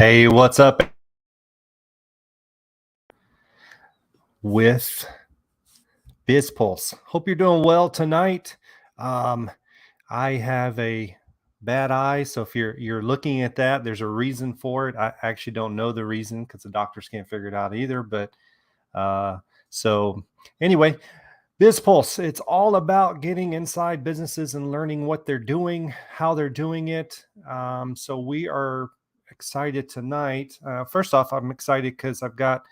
Hey, what's up with BizPulse? Hope you're doing well tonight. Um, I have a bad eye, so if you're looking at that, there's a reason for it. I actually don't know the reason because the doctors can't figure it out either. But uh, so anyway, BizPulse, it's all about getting inside businesses and learning what they're doing, how they're doing it. So we are excited tonight. First off, I'm excited because I've got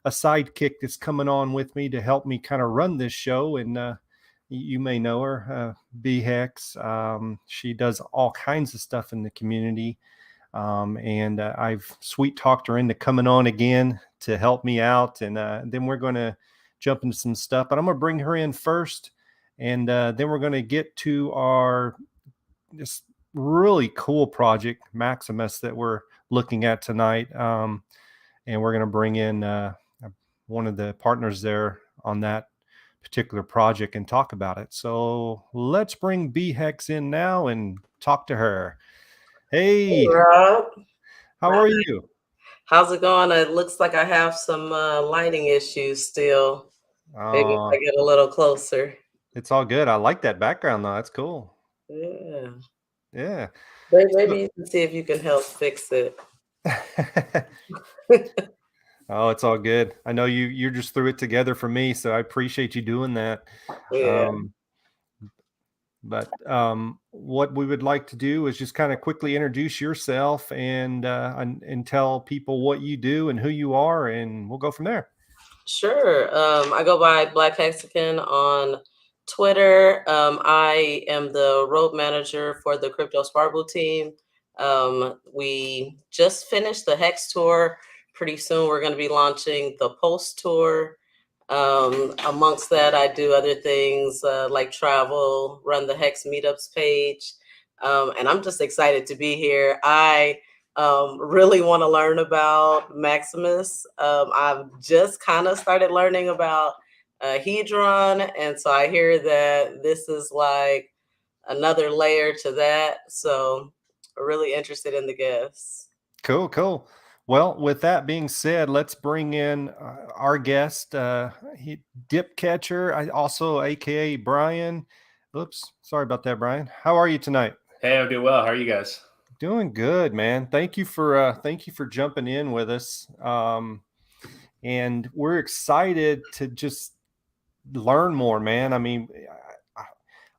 a sidekick that's coming on with me to help me kind of run this show. And you may know her, BHEX. She does all kinds of stuff in the community. And I've sweet talked her into coming on again to help me out. And then we're going to jump into some stuff, but I'm going to bring her in first. And then we're going to get to our this really cool project, Maximus, that we're looking at tonight. And we're going to bring in one of the partners there on that particular project and talk about it. So let's bring BHEX in now and talk to her. Hey, Rob. how are you? How's it going? It looks like I have some lighting issues still. Maybe if I get a little closer. It's all good. I like that background though. That's cool. Yeah. Yeah. Maybe you can see if you can help fix it. Oh, it's all good. I know you just threw it together for me, so I appreciate you doing that. Yeah. But what we would like to do is just kind of quickly introduce yourself and tell people what you do and who you are, and we'll go from there. Sure. I go by Black Hexagon on Twitter. I am the road manager for the Crypto Sparkle team. We just finished the Hex tour. Pretty soon, we're going to be launching the Post tour. Amongst that, I do other things like travel, run the Hex meetups page. And I'm just excited to be here. I really want to learn about Maximus. I've just kind of started learning about Hedron. And so I hear that this is like another layer to that. So really interested in the guests. Cool. Well, with that being said, let's bring in our guest, Dip Catcher, also AKA Brian. Oops, sorry about that, Brian. How are you tonight? Hey, I'm doing well. How are you guys? Doing good, man. Thank you for jumping in with us. And we're excited to just learn more, man. I mean,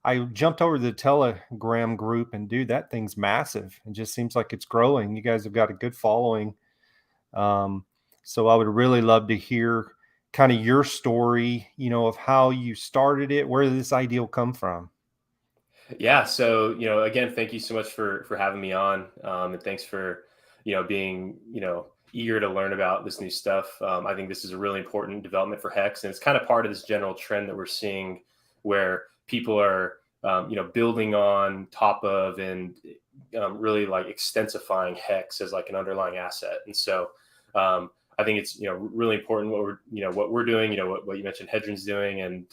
I jumped over to the Telegram group, and dude, that thing's massive. It just seems like it's growing. You guys have got a good following. So I would really love to hear kind of your story, of how you started it, where did this idea come from? Yeah. So, again, thank you so much for having me on. And thanks for, being, eager to learn about this new stuff. I think this is a really important development for Hex. And it's kind of part of this general trend that we're seeing where people are, building on top of and really like extensifying Hex as like an underlying asset. And so, I think it's really important what we're doing, what you mentioned Hedron's doing, and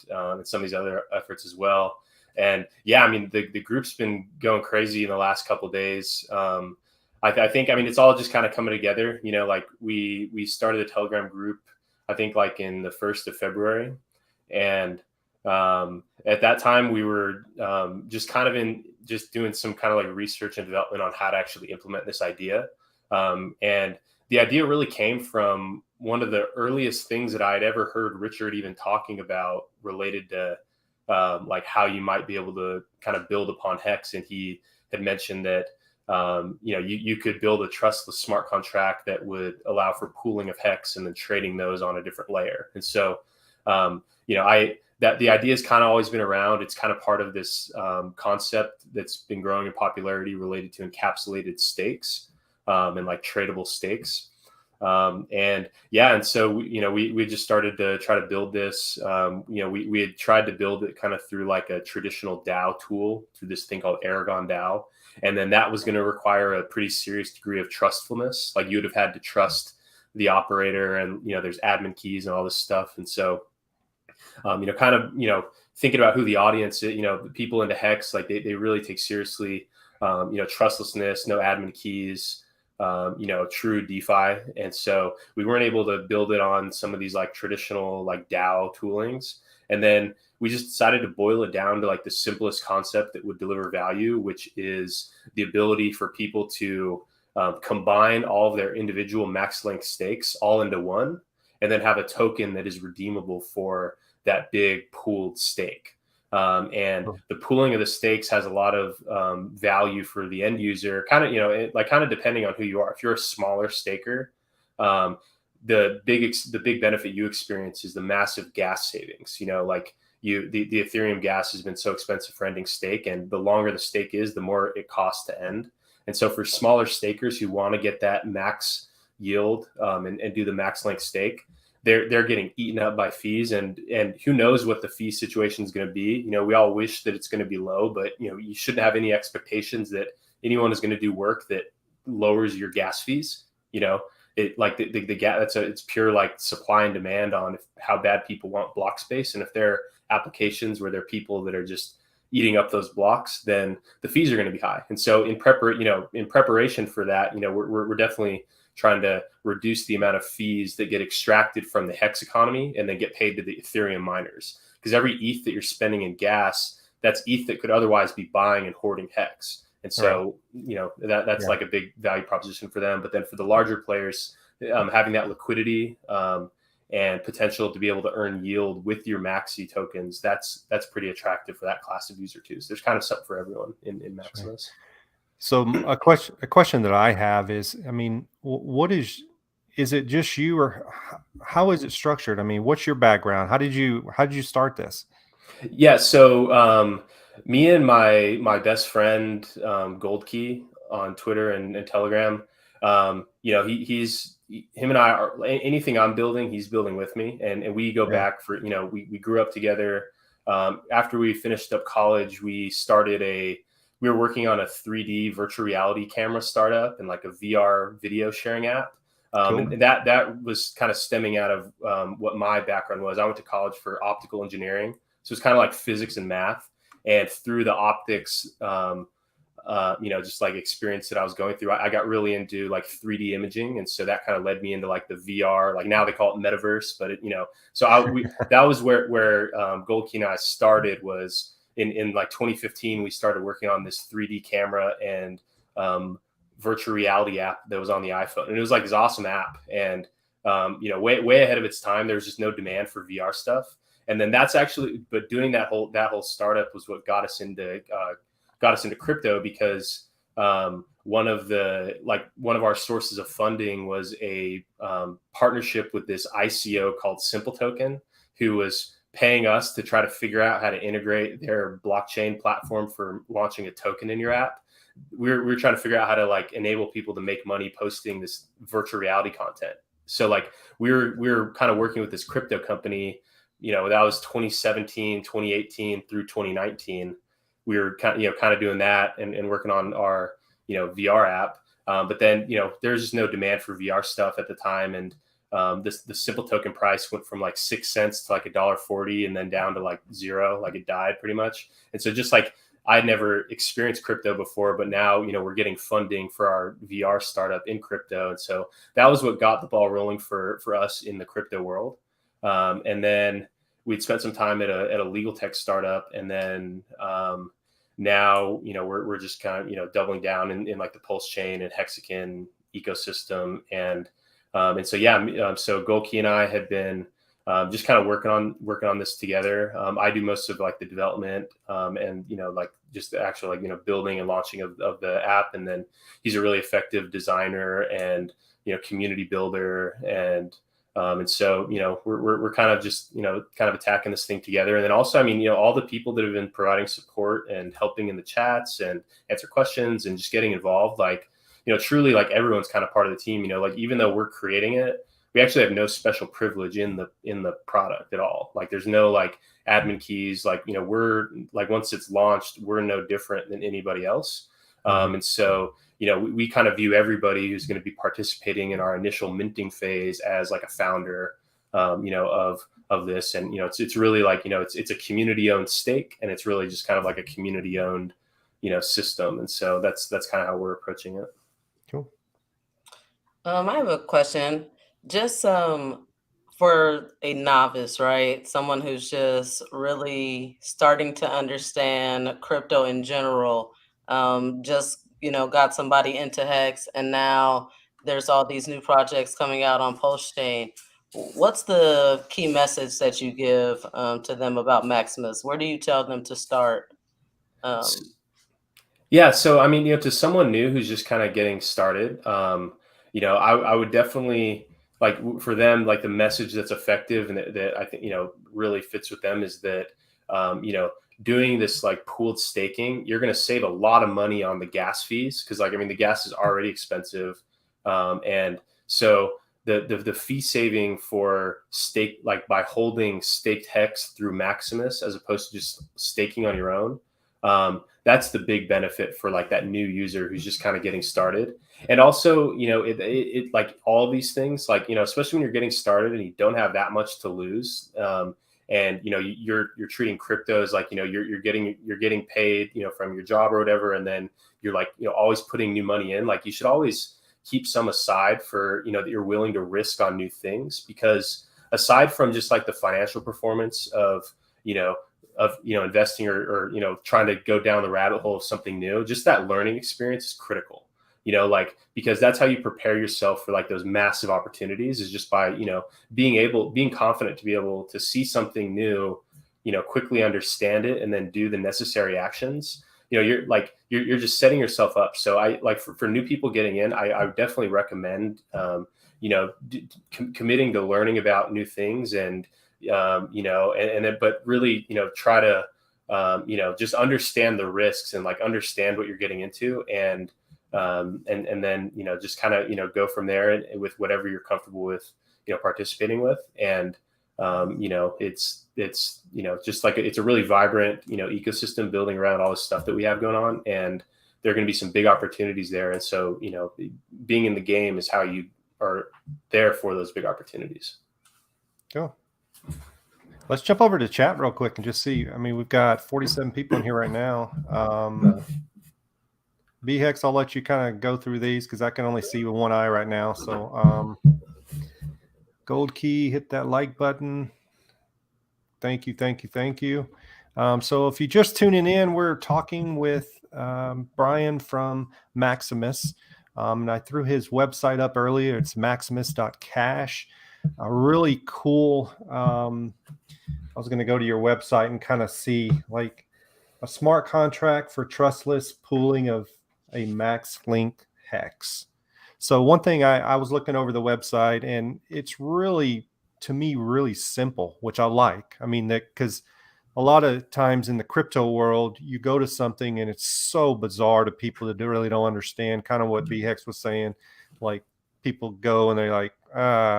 some of these other efforts as well. And yeah, I mean the group's been going crazy in the last couple of days. I think it's all just kind of coming together. Like we started the Telegram group, I think like in the 1st of February, and at that time we were just doing some kind of like research and development on how to actually implement this idea. And the idea really came from one of the earliest things that I had ever heard Richard even talking about related to like how you might be able to kind of build upon Hex. And he had mentioned that, you could build a trustless smart contract that would allow for pooling of Hex and then trading those on a different layer. And so, that the idea has kind of always been around. It's kind of part of this concept that's been growing in popularity related to encapsulated stakes. And like tradable stakes. And so, we just started to try to build this. We had tried to build it kind of through like a traditional DAO tool through this thing called Aragon DAO. And then that was going to require a pretty serious degree of trustfulness. Like you would have had to trust the operator, and, there's admin keys and all this stuff. And so, thinking about who the audience is, the people into Hex, like they really take seriously, trustlessness, no admin keys, true DeFi. And so we weren't able to build it on some of these like traditional like DAO toolings. And then we just decided to boil it down to like the simplest concept that would deliver value, which is the ability for people to combine all of their individual max length stakes all into one, and then have a token that is redeemable for that big pooled stake. And the pooling of the stakes has a lot of value for the end user, kind of depending on who you are. If you're a smaller staker, the big benefit you experience is the massive gas savings. The Ethereum gas has been so expensive for ending stake, and the longer the stake is, the more it costs to end. And so for smaller stakers who want to get that max yield and do the max length stake, they're getting eaten up by fees, and who knows what the fee situation is going to be. We all wish that it's going to be low, but you shouldn't have any expectations that anyone is going to do work that lowers your gas fees. It's pure like supply and demand on how bad people want block space, and if there are applications where there are people that are just eating up those blocks, then the fees are going to be high. And so in preparation for that, we're definitely trying to reduce the amount of fees that get extracted from the HEX economy and then get paid to the Ethereum miners. Because every ETH that you're spending in gas, that's ETH that could otherwise be buying and hoarding HEX. And so, that's like a big value proposition for them. But then for the larger players, having that liquidity and potential to be able to earn yield with your Maxi tokens, that's pretty attractive for that class of user too. So there's kind of something for everyone in Maximus. So a question that I have is, I mean, what is it just you, or how is it structured? I mean, what's your background? How did you start this? Yeah. So me and my best friend, Gold Key on Twitter and Telegram, him and I are, anything I'm building, he's building with me. And we go back for, we grew up together. After we finished up college, we were working on a 3D virtual reality camera startup and like a VR video sharing app. Cool. And that was kind of stemming out of what my background was. I went to college for optical engineering. So it's kind of like physics and math. And through the optics, just like experience that I was going through, I got really into like 3D imaging. And so that kind of led me into like the VR, like now they call it metaverse, but that was where Gold Key and I started, was in like 2015, we started working on this 3D camera and virtual reality app that was on the iPhone. And it was like this awesome app. And, way ahead of its time. There was just no demand for VR stuff. And then but doing that whole startup was what got us into crypto, because one of our sources of funding was a partnership with this ICO called Simple Token, who was paying us to try to figure out how to integrate their blockchain platform for launching a token in your app. We're trying to figure out how to like enable people to make money posting this virtual reality content. So like we're kind of working with this crypto company, that was 2017, 2018 through 2019. We were kind of doing that and working on our, VR app. But then, there's just no demand for VR stuff at the time. And the Simple Token price went from like 6 cents to like $1.40 and then down to like zero, like it died pretty much. And so just like I'd never experienced crypto before, but now, we're getting funding for our VR startup in crypto. And so that was what got the ball rolling for us in the crypto world. And then we'd spent some time at a legal tech startup. And then now, we're just kind of, doubling down in like the Pulse chain and Hexagon ecosystem. And so Gold Key and I had been just kind of working on this together. I do most of like the development and, like just the actual, like, building and launching of the app. And then he's a really effective designer and, community builder. And so, we're kind of just, kind of attacking this thing together. And then also, all the people that have been providing support and helping in the chats and answer questions and just getting involved, like, truly like everyone's kind of part of the team, like even though we're creating it, we actually have no special privilege in the product at all. Like there's no like admin keys, like, we're like, once it's launched, we're no different than anybody else. And so, we kind of view everybody who's going to be participating in our initial minting phase as like a founder, of this. And, it's really like, it's a community owned stake, and it's really just kind of like a community owned, system. And so that's kind of how we're approaching it. Cool. I have a question. Just for a novice, right? Someone who's just really starting to understand crypto in general. Just got somebody into Hex, and now there's all these new projects coming out on Postchain. What's the key message that you give to them about Maximus? Where do you tell them to start? Um, Yeah, so I mean, to someone new who's just kind of getting started, I would definitely like for them, like the message that's effective and that I think really fits with them is that doing this like pooled staking, you're going to save a lot of money on the gas fees because like I mean the gas is already expensive, and so the fee saving for stake like by holding staked hex through Maximus as opposed to just staking on your own. That's the big benefit for like that new user who's just kind of getting started. And also, it like all these things, like, especially when you're getting started and you don't have that much to lose. And you're treating crypto as like, you're getting paid, from your job or whatever. And then you're like, always putting new money in. Like you should always keep some aside for, that you're willing to risk on new things, because aside from just like the financial performance of investing or trying to go down the rabbit hole of something new, just that learning experience is critical, like because that's how you prepare yourself for like those massive opportunities, is just by being confident to be able to see something new, quickly understand it, and then do the necessary actions. You're just setting yourself up. So I like for new people getting in, I would definitely recommend committing to learning about new things, and and then, but really, try to, just understand the risks and like understand what you're getting into, and then, just kind of, go from there and with whatever you're comfortable with, participating with. And, it's, just like, it's a really vibrant, ecosystem building around all this stuff that we have going on. And there are going to be some big opportunities there. And so, being in the game is how you are there for those big opportunities. Cool. Let's jump over to chat real quick and just see. I mean, we've got 47 people in here right now. BHEX, I'll let you kind of go through these because I can only see with one eye right now. So Gold Key, hit that like button. Thank you, thank you, thank you. So if you're just tuning in, we're talking with Brian from Maximus. And I threw his website up earlier. It's maximus.cash. Really cool. I was going to go to your website and kind of see like a smart contract for trustless pooling of a max link hex. So one thing I was looking over the website, and it's really, to me, really simple, which I like. I mean, that because a lot of times in the crypto world, you go to something and it's so bizarre to people that really don't understand, kind of what BHEX was saying. Like people go and they're like,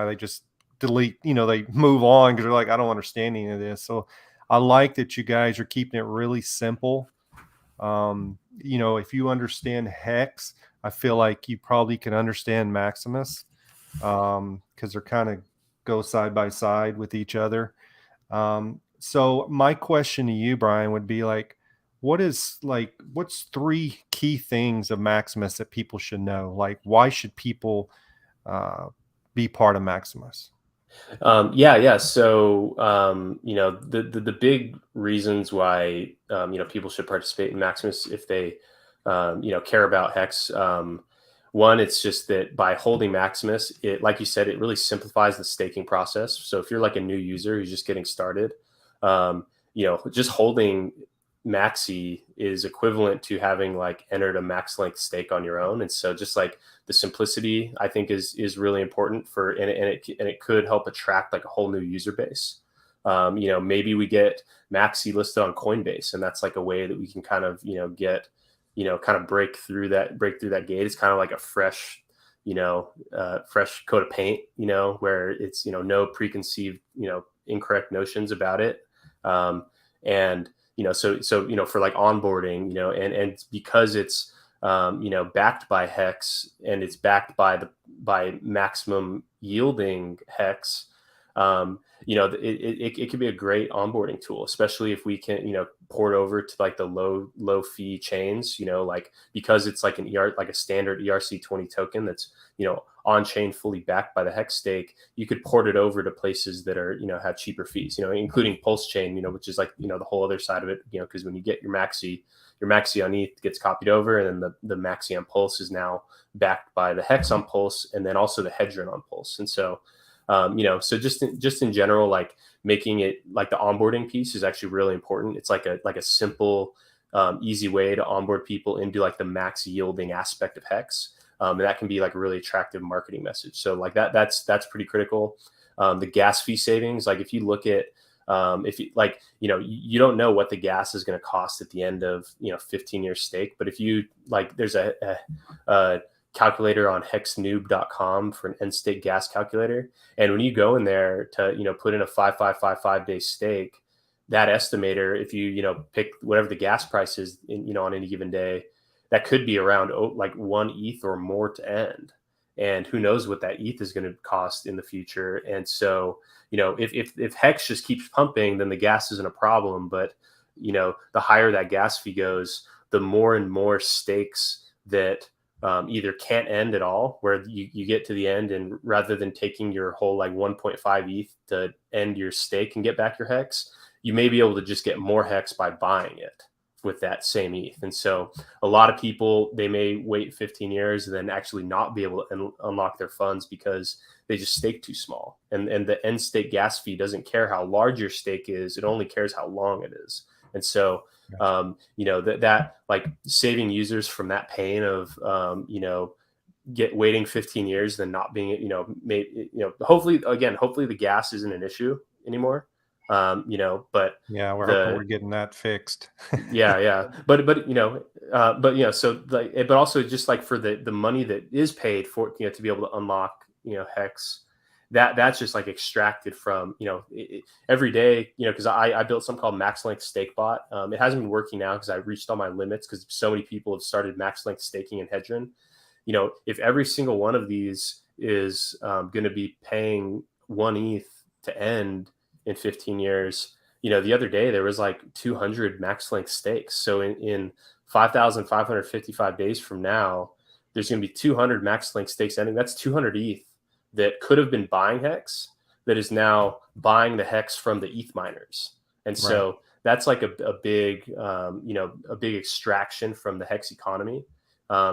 they just delete, they move on because they're like, I don't understand any of this. So I like that you guys are keeping it really simple. If you understand Hex, I feel like you probably can understand Maximus, because they're kind of go side by side with each other. So my question to you, Brian, would be like, what's 3 key things of Maximus that people should know? Like, why should people be part of Maximus? Yeah. So, the big reasons why, people should participate in Maximus if they, care about Hex. One, it's just that by holding Maximus, it, like you said, it really simplifies the staking process. So if you're like a new user who's just getting started, just holding Maxi is equivalent to having like entered a max length stake on your own. And so just like the simplicity, I think is really important for, and it could help attract like a whole new user base. Maybe we get Maxi listed on Coinbase, and that's like a way that we can kind of, get, kind of break through that gate. It's kind of like a fresh, fresh coat of paint, where it's, no preconceived, incorrect notions about it. And, so for like onboarding, and because it's, backed by Hex, and it's backed by maximum yielding Hex, it can be a great onboarding tool, especially if we can, port over to like the low fee chains, like because it's like like a standard ERC20 token that's, on chain, fully backed by the HEX stake, you could port it over to places that are, have cheaper fees, including Pulse chain, which is like, the whole other side of it, because when you get your Maxi on ETH gets copied over, and then the Maxi on Pulse is now backed by the HEX on Pulse, and then also the Hedron on Pulse. And so, so just in general, like making it like the onboarding piece is actually really important. It's like a simple, easy way to onboard people into like the max yielding aspect of HEX. And that can be like a really attractive marketing message. So like that's pretty critical. The gas fee savings, like if you look at, if you like, you don't know what the gas is going to cost at the end of, 15-year stake. But if you like, there's a calculator on hexnoob.com for an end state gas calculator. And when you go in there to, put in a 5555 day stake, that estimator, if you, pick whatever the gas price is on any given day, that could be around like 1 ETH or more to end. And who knows what that ETH is going to cost in the future. And so, if HEX just keeps pumping, then the gas isn't a problem. But, the higher that gas fee goes, the more and more stakes that either can't end at all, where you get to the end, and rather than taking your whole like 1.5 ETH to end your stake and get back your HEX, you may be able to just get more HEX by buying it with that same ETH. And so a lot of people, they may wait 15 years and then actually not be able to unlock their funds because they just stake too small. And the end stake gas fee doesn't care how large your stake is. It only cares how long it is. And so, that like saving users from that pain of, waiting 15 years, then not being, hopefully the gas isn't an issue anymore. But yeah, we're hoping we're getting that fixed. yeah. But so like, but also just like for the money that is paid for, to be able to unlock, HEX, that's just like extracted from, every day, because I built something called Max Length Stake Bot. It hasn't been working now because I reached all my limits because so many people have started Max Length staking in Hedron. If every single one of these is going to be paying 1 ETH to end in 15 years, the other day there was like 200 Max Length stakes. So in 5,555 days from now, there's going to be 200 Max Length stakes ending. That's 200 ETH that could have been buying HEX that is now buying the HEX from the ETH miners. And so that's like a big, a big extraction from the HEX economy.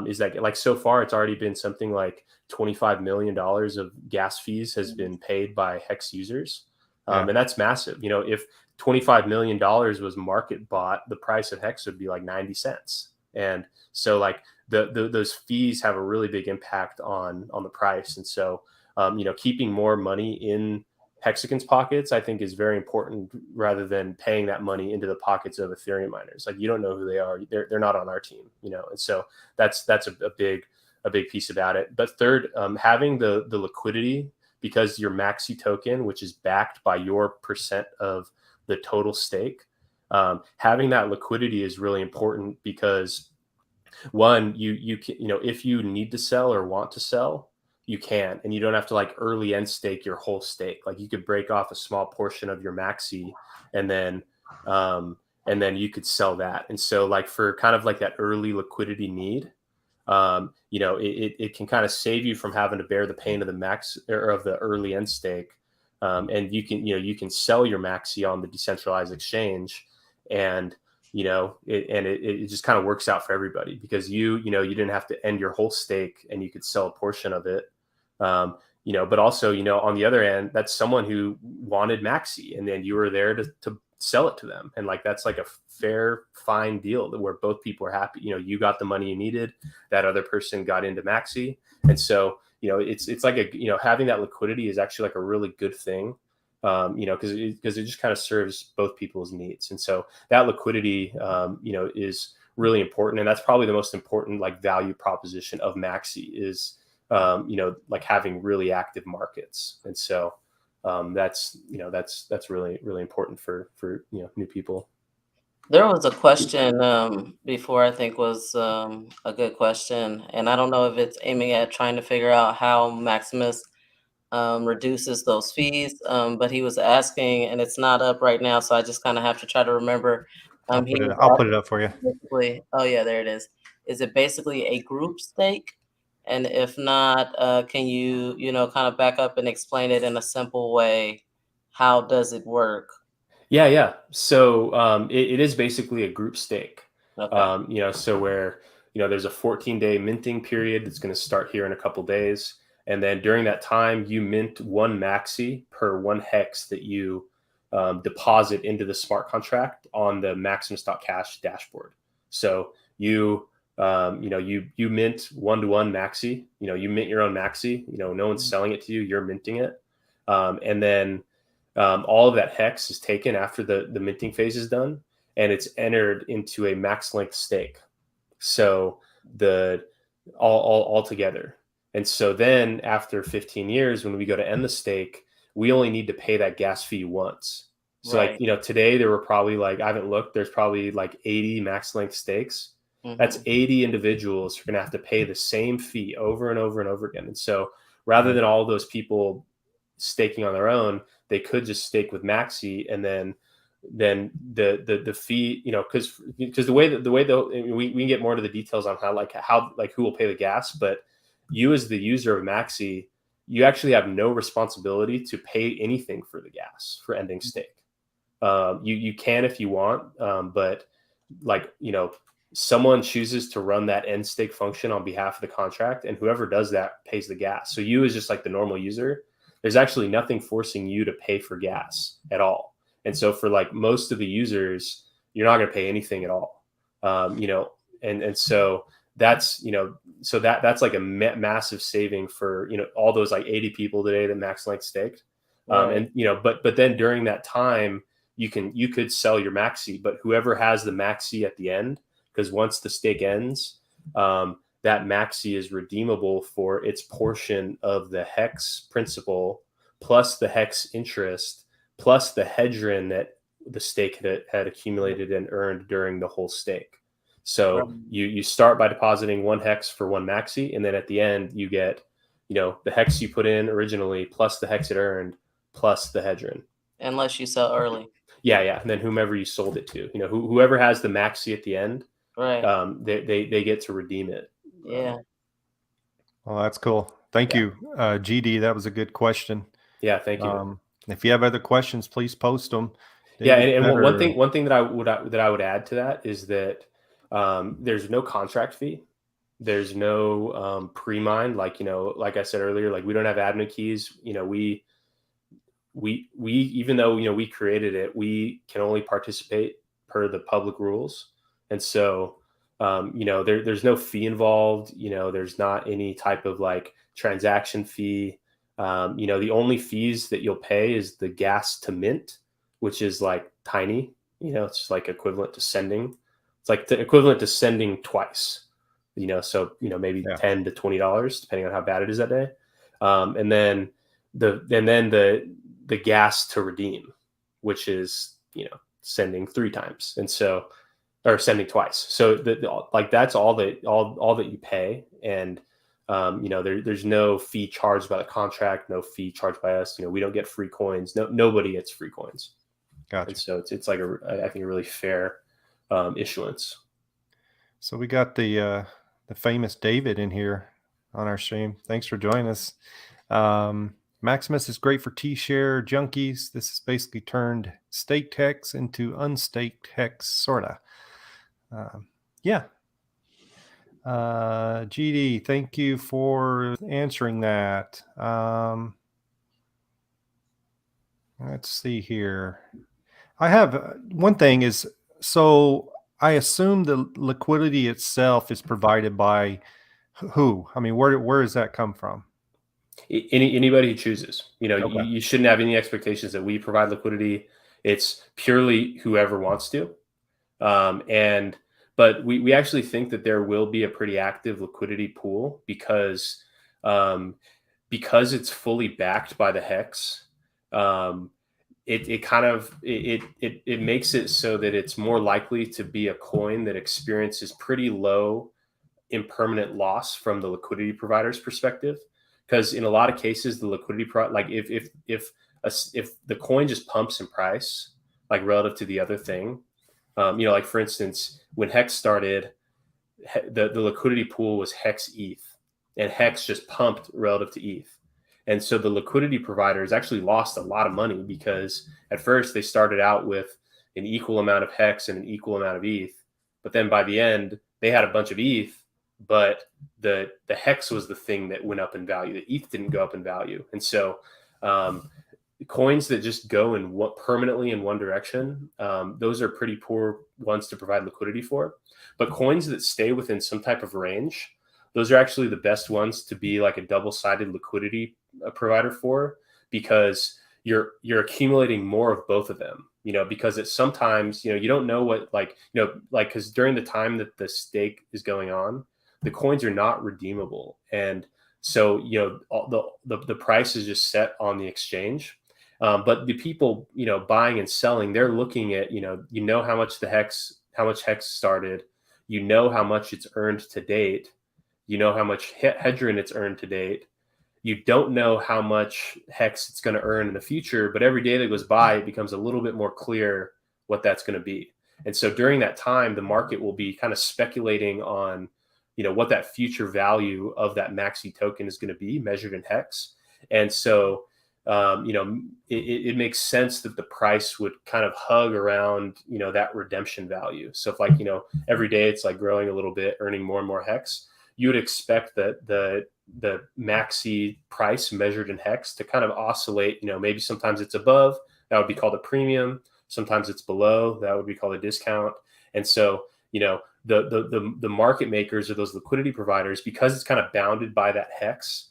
Is that like so far it's already been something like $25 million of gas fees has been paid by HEX users. And that's massive. If $25 million was market bought, the price of HEX would be like 90 cents. And so like those fees have a really big impact on the price. And so, keeping more money in Hexagon's pockets, I think, is very important rather than paying that money into the pockets of Ethereum miners. Like, you don't know who they are. They're not on our team, And so that's a big piece about it. But third, having the liquidity, because your Maxi token, which is backed by your percent of the total stake, having that liquidity is really important because one, you can, if you need to sell or want to sell, you can, and you don't have to like early end stake your whole stake. Like you could break off a small portion of your Maxi and then you could sell that. And so like for kind of like that early liquidity need, it can kind of save you from having to bear the pain of the max or of the early end stake. And you can sell your Maxi on the decentralized exchange, and it just kind of works out for everybody because you didn't have to end your whole stake and you could sell a portion of it. But also, on the other end, that's someone who wanted Maxi and then you were there to sell it to them. And like, that's like a fair, fine deal where both people are happy. You got the money you needed, that other person got into Maxi. And so, it's like having that liquidity is actually like a really good thing. Because it just kind of serves both people's needs. And so that liquidity, is really important. And that's probably the most important like value proposition of Maxi is, like having really active markets. And so that's really, really important for new people. There was a question before I think was a good question. And I don't know if it's aiming at trying to figure out how Maximus reduces those fees, but he was asking, and it's not up right now, so I just kind of have to try to remember I'll put it up for you. Basically, oh yeah, there it is. Is it basically a group stake? And if not, can you, kind of back up and explain it in a simple way? How does it work? Yeah. So it is basically a group stake. Okay. So where there's a 14-day minting period that's going to start here in a couple days, and then during that time you mint one maxi per one hex that you deposit into the smart contract on the Maximus.cash dashboard. So you mint 1-to-1 maxi. You mint your own maxi. No one's selling it to you. You're minting it, and then all of that hex is taken after the minting phase is done, and it's entered into a max length stake. So all together. And so then after 15 years, when we go to end the stake, we only need to pay that gas fee once. So Right. today there were probably I haven't looked, there's probably 80 max length stakes. That's 80 individuals who are going to have to pay the same fee over and over and over again. And so rather than all those people staking on their own, they could just stake with Maxi, and then the fee, because the way we can get more into the details on how who will pay the gas, but you as the user of Maxi, you actually have no responsibility to pay anything for the gas for ending stake. You can if you want, but someone chooses to run that end stake function on behalf of the contract, and whoever does that pays the gas. So you as just the normal user, there's actually nothing forcing you to pay for gas at all. And so for most of the users, you're not going to pay anything at all. And so that's, that's a massive saving for, all those 80 people today that max length staked. Right. And, but then during that time, you could sell your maxi, but whoever has the maxi at the end, because once the stake ends, that maxi is redeemable for its portion of the hex principal plus the hex interest plus the hedron that the stake had accumulated and earned during the whole stake. So you start by depositing one hex for one maxi, and then at the end you get the hex you put in originally plus the hex it earned plus the hedron. Unless you sell early. Yeah. And then whomever you sold it to, whoever has the maxi at the end, right? They get to redeem it. Yeah. Well, that's cool. Thank you, GD. That was a good question. Yeah, thank you. If you have other questions, please post them. David, and one thing that I would add to that is that there's no contract fee. There's no pre-mine. Like I said earlier, we don't have admin keys. We even though we created it, we can only participate per the public rules. And so there's no fee involved. There's not any type of transaction fee. The only fees that you'll pay is the gas to mint, which is tiny. It's equivalent to sending. It's the equivalent to sending twice. So maybe $10 to $20 depending on how bad it is that day. And then the gas to redeem, which is sending 3 times, and so or sending twice. So that's all that you pay, and there's no fee charged by the contract, no fee charged by us. We don't get free coins. Nobody gets free coins. Gotcha. And so it's I think a really fair issuance. So we got the famous David in here on our stream. Thanks for joining us. Maximus is great for T-share junkies. This has basically turned staked hex into unstaked hex, sorta. GD, thank you for answering that. Let's see here. I have one thing is, so I assume the liquidity itself is provided by who? I mean, where does that come from? Anybody who chooses. Okay. You shouldn't have any expectations that we provide liquidity. It's purely whoever wants to. But we actually think that there will be a pretty active liquidity pool because it's fully backed by the hex. It makes it so that it's more likely to be a coin that experiences pretty low impermanent loss from the liquidity provider's perspective. Because in a lot of cases, the liquidity if the coin just pumps in price, relative to the other thing, Like for instance, when HEX started, the liquidity pool was HEX ETH, and HEX just pumped relative to ETH. And so the liquidity providers actually lost a lot of money because at first they started out with an equal amount of HEX and an equal amount of ETH. But then by the end, they had a bunch of ETH, but the HEX was the thing that went up in value. The ETH didn't go up in value. And so coins that just go in permanently in one direction, those are pretty poor ones to provide liquidity for. But coins that stay within some type of range, those are actually the best ones to be like a double-sided liquidity provider for, because you're accumulating more of both of them, because it's sometimes, you don't know what, because during the time that the stake is going on, the coins are not redeemable. And so, the price is just set on the exchange. But the people, buying and selling, they're looking at, how much how much HEX started, how much it's earned to date, how much Hedron it's earned to date. You don't know how much HEX it's going to earn in the future, but every day that goes by, it becomes a little bit more clear what that's going to be. And so during that time, the market will be kind of speculating on, what that future value of that Maxi token is going to be measured in HEX. And so, it makes sense that the price would kind of hug around, that redemption value. So if every day it's like growing a little bit, earning more and more HEX, you would expect that the Maxi price measured in HEX to kind of oscillate. Maybe sometimes it's above, that would be called a premium. Sometimes it's below, that would be called a discount. And so, the market makers or those liquidity providers, because it's kind of bounded by that HEX,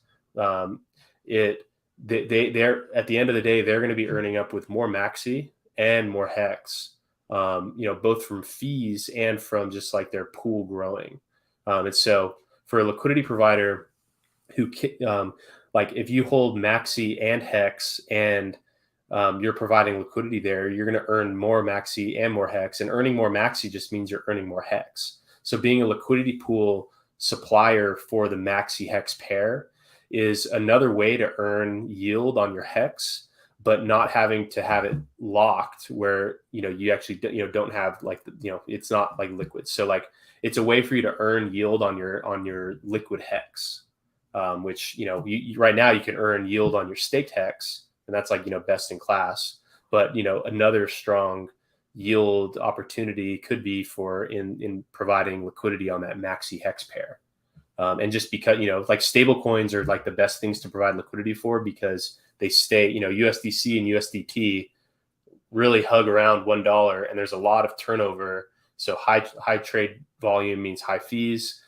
they're at the end of the day, they're going to be earning up with more Maxi and more HEX, both from fees and from just like their pool growing. And so for a liquidity provider who, if you hold Maxi and HEX and you're providing liquidity there, you're going to earn more Maxi and more HEX. And earning more Maxi just means you're earning more HEX. So being a liquidity pool supplier for the Maxi HEX pair is another way to earn yield on your HEX, but not having to have it locked where, you actually, don't have it's not like liquid. So it's a way for you to earn yield on your liquid HEX, which, right now you can earn yield on your staked HEX, and that's best in class. But, another strong yield opportunity could be for in providing liquidity on that Maxi HEX pair. And just because, stable coins are the best things to provide liquidity for, because they stay, USDC and USDT really hug around $1, and there's a lot of turnover. So high trade volume means high fees,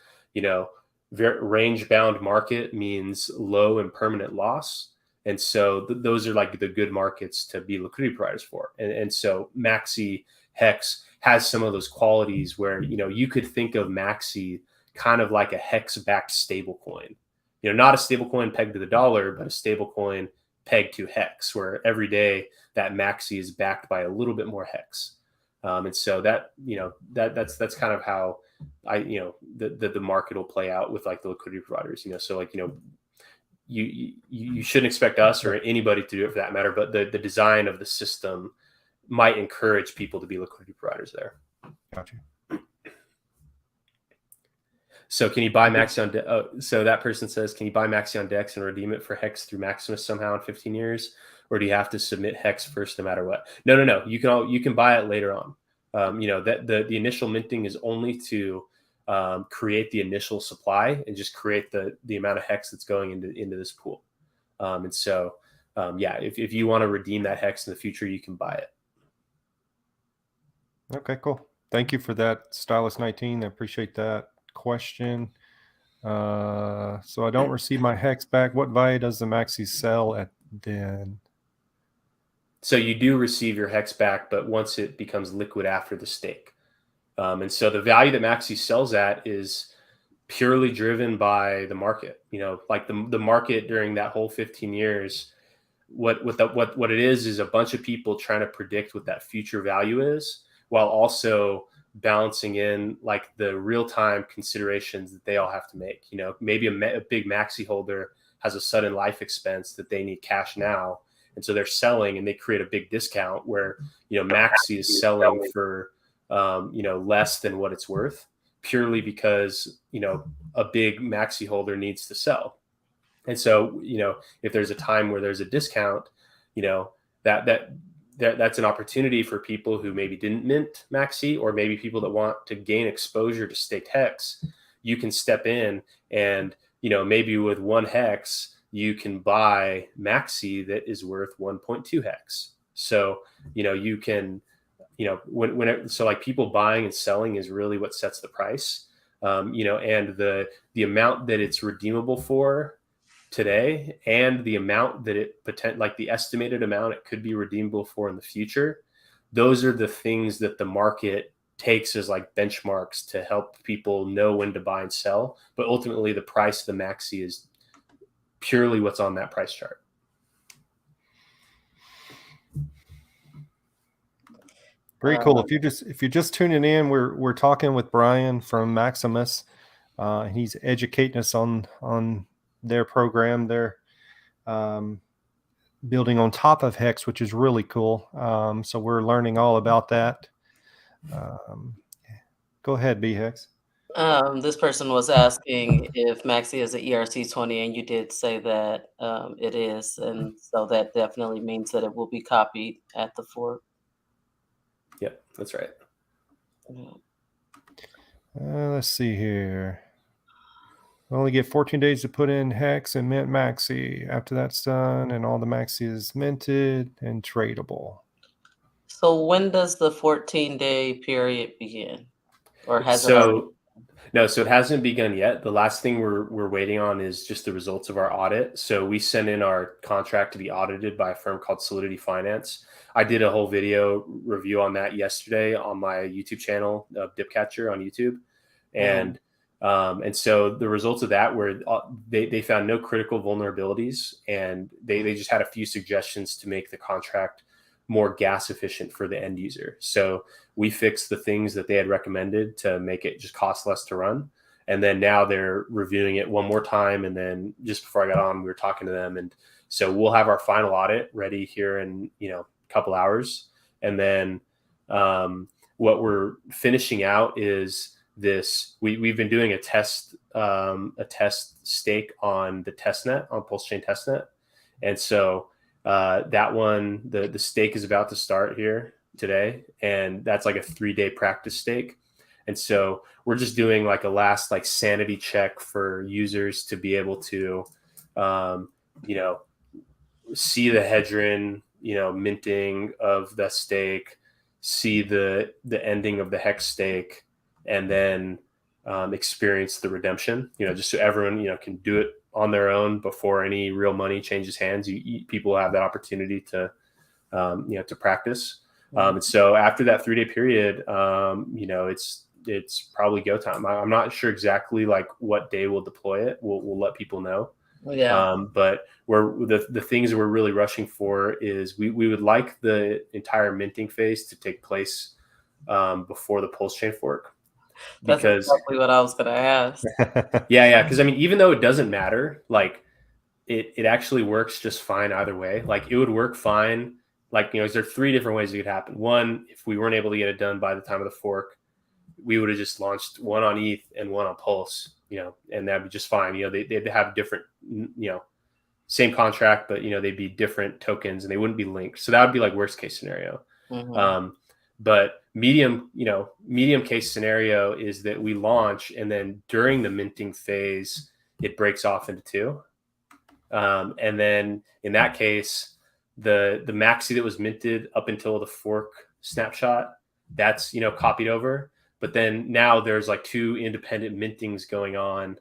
range bound market means low and permanent loss. And so those are the good markets to be liquidity providers for. And so Maxi HEX has some of those qualities where, you could think of Maxi kind of like a HEX-backed stable coin, not a stable coin pegged to the dollar, but a stable coin pegged to HEX, where every day that Maxi is backed by a little bit more HEX. And so that, that's kind of how the market will play out with the liquidity providers, so you shouldn't expect us or anybody to do it for that matter, but the design of the system might encourage people to be liquidity providers there. Gotcha. So can you buy Maxi on so that person says, can you buy Maxi on DEX and redeem it for HEX through Maximus somehow in 15 years? Or do you have to submit HEX first no matter what? No. You can buy it later on. That the initial minting is only to create the initial supply and just create the amount of HEX that's going into this pool. And so, if you want to redeem that HEX in the future, you can buy it. Okay, cool. Thank you for that, Stylus19. I appreciate that question. So I don't receive my HEX back. What value does the Maxi sell at then? So you do receive your HEX back, but once it becomes liquid after the stake. And so the value that Maxi sells at is purely driven by the market. The market during that whole 15 years, what it is a bunch of people trying to predict what that future value is, while also balancing in the real-time considerations that they all have to make. Maybe a big Maxi holder has a sudden life expense that they need cash now, and so they're selling and they create a big discount where Maxi is selling for less than what it's worth, purely because, a big maxi holder needs to sell. And so, if there's a time where there's a discount, that's an opportunity for people who maybe didn't mint maxi, or maybe people that want to gain exposure to staked hex. You can step in and, maybe with 1 hex, you can buy maxi that is worth 1.2 hex. So, you can, so like people buying and selling is really what sets the price. And the amount that it's redeemable for today, and the amount that like the estimated amount it could be redeemable for in the future, those are the things that the market takes as like benchmarks to help people know when to buy and sell. But ultimately, the price of the maxi is purely what's on that price chart. Very cool. If you're just tuning in, we're talking with Brian from Maximus. He's educating us on their program. They're building on top of Hex, which is really cool. So we're learning all about that. Go ahead, B-Hex. This person was asking if Maxi is an ERC20, and you did say that it is, and so that definitely means that it will be copied at the fork. Yeah, that's right. Let's see here. We only get 14 days to put in Hex and mint maxi. After that's done, and all the maxi is minted and tradable. So when does the 14-day period begin? Or has it already? No, so it hasn't begun yet. The last thing we're waiting on is just the results of our audit. So we sent in our contract to be audited by a firm called Solidity Finance. I did a whole video review on that yesterday on my YouTube channel, Dipcatcher on YouTube. And so the results of that were they found no critical vulnerabilities, and they just had a few suggestions to make the contract more gas efficient for the end user. So we fixed the things that they had recommended to make it just cost less to run. And then now they're reviewing it one more time. And then just before I got on, we were talking to them. And so we'll have our final audit ready here in, a couple hours. And then what we're finishing out is this. We've been doing a test stake on the testnet, on Pulse Chain testnet. And so that one, the stake is about to start here today, and that's like a 3-day practice stake. And so we're just doing like a last like sanity check for users to be able to, see the Hedron, minting of the stake, see the ending of the Hex stake, and then experience the redemption, just so everyone, can do it on their own before any real money changes hands. People have that opportunity to, to practice. And so after that 3-day period, it's probably go time. I'm not sure exactly like what day we'll deploy it. We'll let people know. Yeah. But the things that we're really rushing for is we would like the entire minting phase to take place before the Pulse Chain fork. That's exactly what I was going to ask. Yeah. Because even though it doesn't matter, like it actually works just fine either way. Like it would work fine. Like, there are 3 different ways it could happen. One, if we weren't able to get it done by the time of the fork, we would have just launched one on ETH and one on Pulse, and that'd be just fine. They'd have different, same contract, but, they'd be different tokens and they wouldn't be linked. So that would be like worst case scenario. But medium case scenario is that we launch, and then during the minting phase, it breaks off into 2. And then in that case, the maxi that was minted up until the fork snapshot, that's, copied over. But then now there's like 2 independent mintings going on,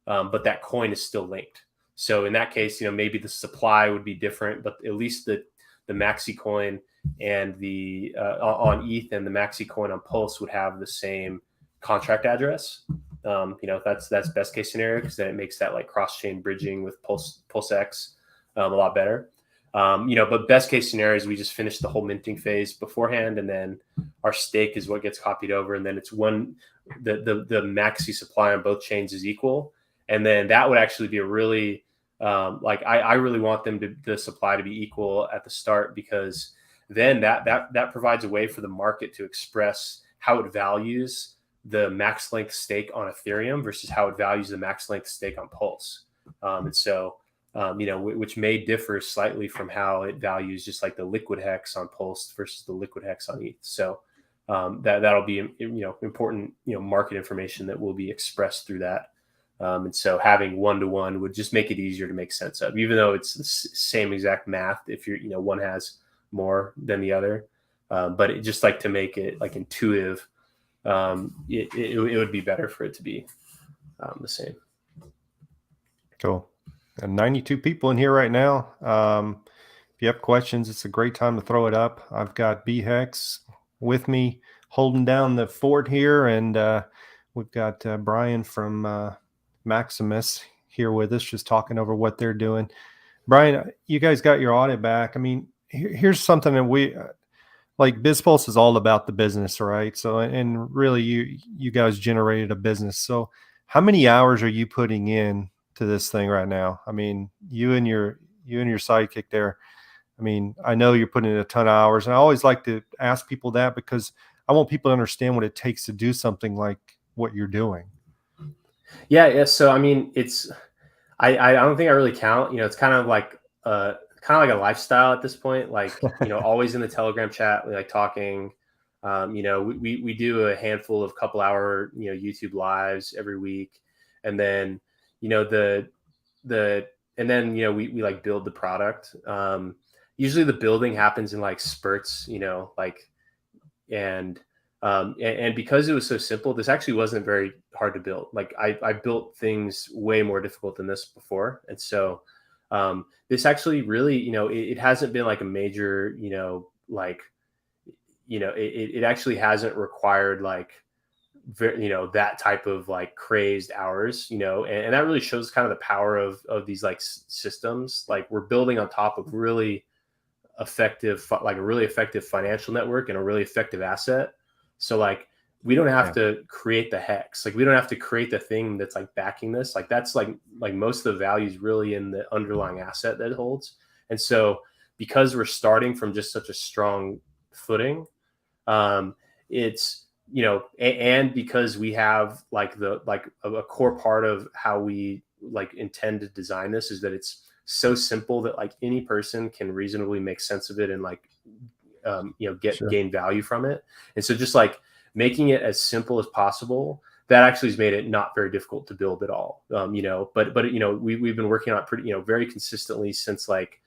but that coin is still linked. So in that case, maybe the supply would be different, but at least the maxi coin and the on ETH and the maxi coin on Pulse would have the same contract address. That's best case scenario, because then it makes that like cross chain bridging with PulseX a lot better. But best case scenario is we just finish the whole minting phase beforehand, and then our stake is what gets copied over, and then it's the maxi supply on both chains is equal, and then that would actually be a really I really want the supply to be equal at the start, because then that provides a way for the market to express how it values the max length stake on Ethereum versus how it values the max length stake on Pulse. And so, which may differ slightly from how it values just like the liquid hex on Pulse versus the liquid hex on ETH. So that'll be, important, market information that will be expressed through that. And so having one-to-one would just make it easier to make sense of, even though it's the same exact math. If you're, one has more than the other, but it just like to make it like intuitive, it would be better for it to be the same. Cool. And 92 people in here right now. If you have questions, it's a great time to throw it up. I've got BHEX with me holding down the fort here, and we've got Brian from Maximus here with us, just talking over what they're doing. Brian, you guys got your audit back. I mean, here's something that we like. BizPulse is all about the business, right? So, and really, you guys generated a business. So, how many hours are you putting in to this thing right now? I mean, you and your sidekick there. I mean, I know you're putting in a ton of hours, and I always like to ask people that because I want people to understand what it takes to do something like what you're doing. Yeah. So, I mean, I don't think I really count, it's kind of like a lifestyle at this point, like, always in the Telegram chat, we like talking, we do a handful of couple hour, YouTube lives every week. And then, we like build the product. Usually the building happens in like spurts, and because it was so simple, this actually wasn't very hard to build. Like I built things way more difficult than this before. And so this actually really, it hasn't been like a major, it actually hasn't required like, that type of like crazed hours, and that really shows kind of the power of these like systems. Like we're building on top of really effective, like a really effective financial network and a really effective asset. So like, we don't have to create the hex. Like we don't have to create the thing that's like backing this. Like that's like most of the value is really in the underlying asset that it holds. And so because we're starting from just such a strong footing, it's, and because we have like a core part of how we like intend to design this is that it's so simple that like any person can reasonably make sense of it and like, gain value from it. And so just like making it as simple as possible, that actually has made it not very difficult to build at all. But we've been working on it pretty, very consistently since like,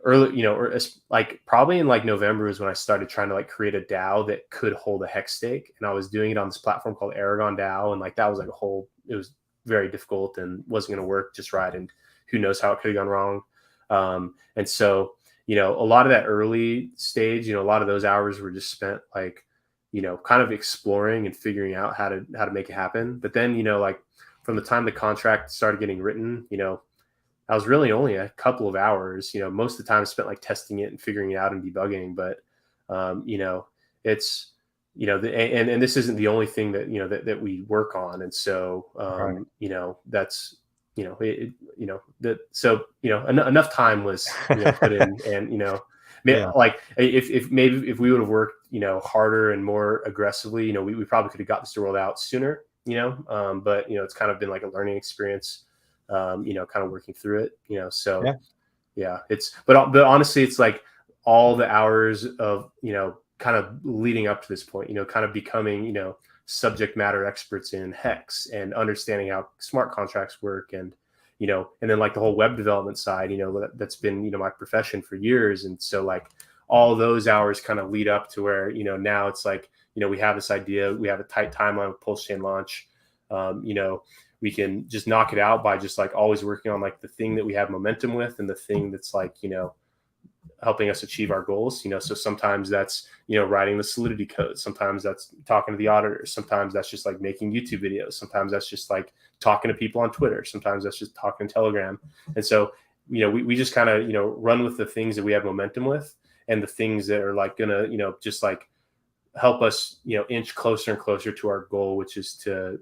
early, or like probably in like November is when I started trying to like create a DAO that could hold a hex stake. And I was doing it on this platform called Aragon DAO. And like, that was like it was very difficult and wasn't going to work just right. And who knows how it could have gone wrong. And so, a lot of that early stage, a lot of those hours were just spent like, kind of exploring and figuring out how to make it happen. But then, like from the time the contract started getting written, I was really only a couple of hours, most of the time spent like testing it and figuring it out and debugging. But, it's, and this isn't the only thing that, that we work on. And so, that's, enough time was, put in and, like if we would have worked, harder and more aggressively, we probably could have got this rolled out sooner, but, it's kind of been like a learning experience, kind of working through it, so but honestly, it's like all the hours of, kind of leading up to this point, kind of becoming, subject matter experts in hex and understanding how smart contracts work. And, and then like the whole web development side, that's been, my profession for years. And so like all those hours kind of lead up to where, now it's like, we have this idea, we have a tight timeline of Pulse Chain launch. We can just knock it out by just like always working on like the thing that we have momentum with and the thing that's like, helping us achieve our goals. So sometimes that's, writing the Solidity code. Sometimes that's talking to the auditors. Sometimes that's just like making YouTube videos. Sometimes that's just like talking to people on Twitter. Sometimes that's just talking Telegram. And so, we just kind of, run with the things that we have momentum with and the things that are like gonna, just like help us, inch closer and closer to our goal, which is to,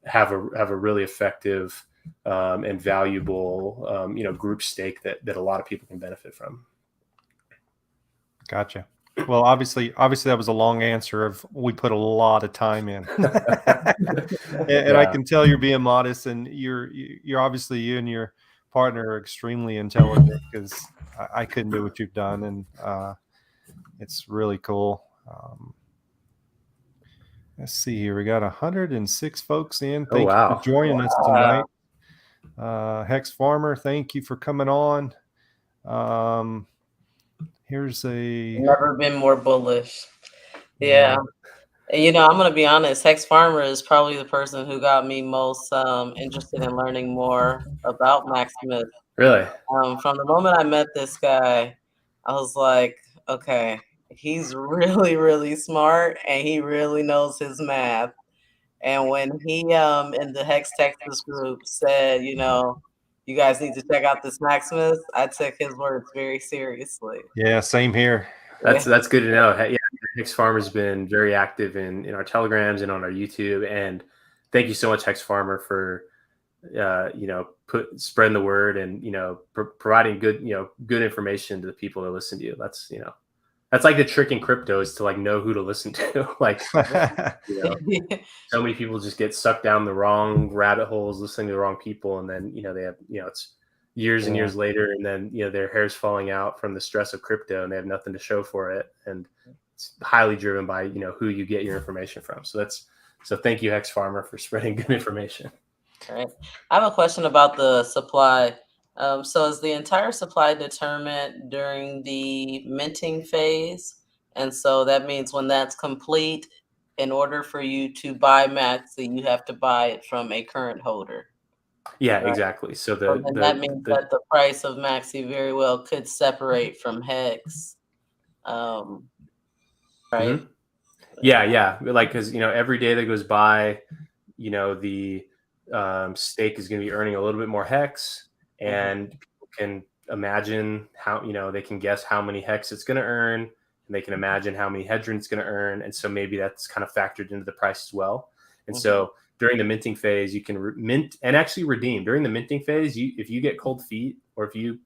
have a really effective and valuable, group stake that a lot of people can benefit from. Gotcha. Well, obviously that was a long answer of we put a lot of time in. And I can tell you're being modest, and you're obviously, you and your partner are extremely intelligent, because I couldn't do what you've done, and it's really cool. Let's see here. We got 106 folks in. Thank you for joining us tonight. Hex Farmer, thank you for coming on. Here's Never been more bullish. Yeah. And, I'm going to be honest, Hex Farmer is probably the person who got me most interested in learning more about Maximus. Really? From the moment I met this guy, I was like, okay, he's really, really smart, and he really knows his math. And when he in the Hex Texas group said, you guys need to check out this Maximus, I took his words very seriously. Yeah, same here. That's good to know. Yeah, Hex Farmer's been very active in our telegrams and on our YouTube. And thank you so much, Hex Farmer, for spreading the word and providing good information to the people that listen to you. That's like the trick in crypto, is to like know who to listen to. Like, so many people just get sucked down the wrong rabbit holes, listening to the wrong people, and then they have it's years and years later, and then their hair's falling out from the stress of crypto, and they have nothing to show for it, and it's highly driven by who you get your information from. So thank you, Hex Farmer, for spreading good information. All right. I have a question about the supply. So is the entire supply determined during the minting phase? And so that means when that's complete, in order for you to buy Maxi, you have to buy it from a current holder. Yeah, right? Exactly. So that means that the price of Maxi very well could separate from Hex. Right? Mm-hmm. Yeah. Like, because every day that goes by, the stake is going to be earning a little bit more Hex, and people can imagine how they can guess how many Hex it's going to earn, and they can imagine how many Hedron it's going to earn, and so maybe that's kind of factored into the price as well. And so during the minting phase, you can mint and actually redeem. During the minting phase, if you get cold feet, or if you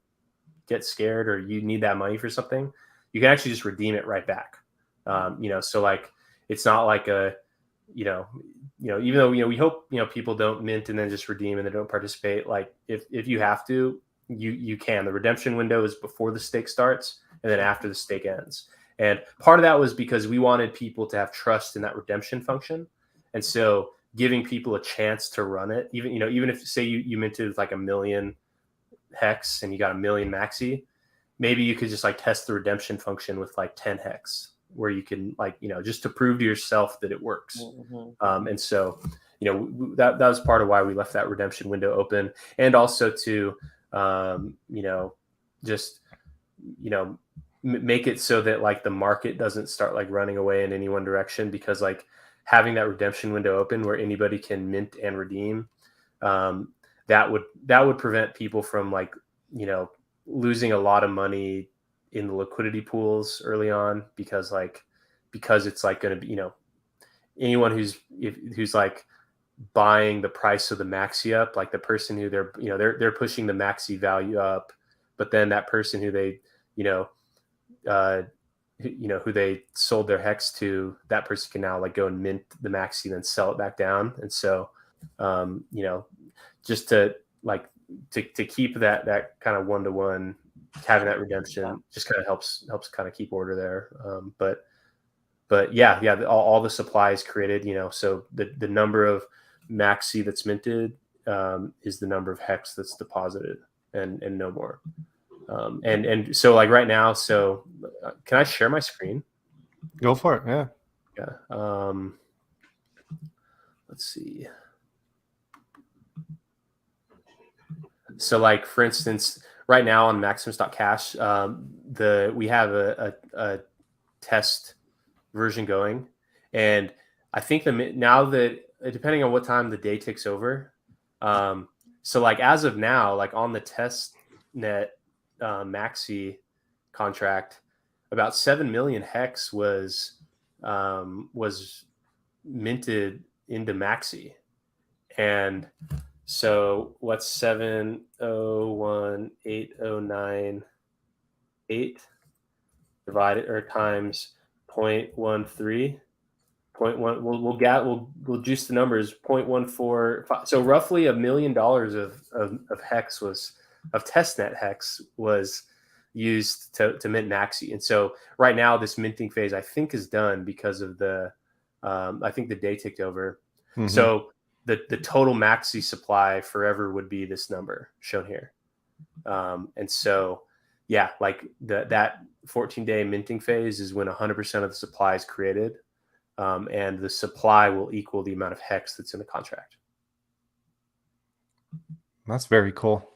get scared, or you need that money for something, you can actually just redeem it right back. So like, it's not like a even though we hope people don't mint and then just redeem and they don't participate. Like, if you have to, you can. The redemption window is before the stake starts and then after the stake ends. And part of that was because we wanted people to have trust in that redemption function, and so giving people a chance to run it, even if, say, you minted like 1 million Hex and you got 1 million Maxi, maybe you could just like test the redemption function with like 10 Hex, where you can just to prove to yourself that it works. And so, that was part of why we left that redemption window open, and also to, make it so that like the market doesn't start like running away in any one direction, because like having that redemption window open where anybody can mint and redeem, that would prevent people from like, losing a lot of money in the liquidity pools early on, because it's like going to be, anyone who's like buying the price of the Maxi up, like the person who they're pushing the Maxi value up, but then that person who they, who they sold their Hex to, that person can now like go and mint the Maxi and then sell it back down. And so, just to like, to keep that kind of one-to-one, having that redemption just kind of helps kind of keep order there. But yeah, all the supply is created, so the number of Maxi that's minted is the number of Hex that's deposited, and no more. And so like right now, so can I share my screen? Go for it. Yeah. Let's see. So like, for instance, right now on Maximus.cash, we have a test version going, and I think now that, depending on what time the day ticks over, so like as of now, like on the test net Maxi contract, about 7 million Hex was minted into Maxi. And so what's 701,809,8? divided or times 0.13. 0.1. We'll juice the numbers. 0.145. So roughly $1 million of hex of testnet hex was used to mint Maxi. And so right now this minting phase I think is done because of the I think the day ticked over. Mm-hmm. So the total Maxi supply forever would be this number shown here. And so yeah, like that 14-day minting phase is when 100% of the supply is created. And the supply will equal the amount of hex that's in the contract. That's very cool.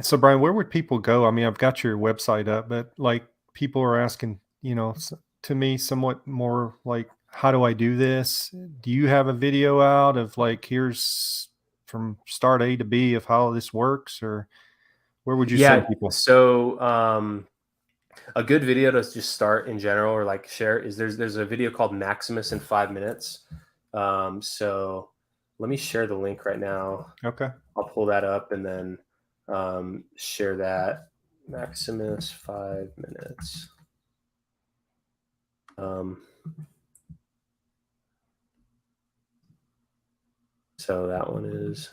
So Brian, where would people go? I mean, I've got your website up, but like people are asking, to me somewhat more like, how do I do this? Do you have a video out of like, here's from start A to B of how this works, or where would you send people? So a good video to just start in general or like share is there's a video called Maximus in 5 minutes. So let me share the link right now. Okay. I'll pull that up and then share that. Maximus 5 minutes. So that one is.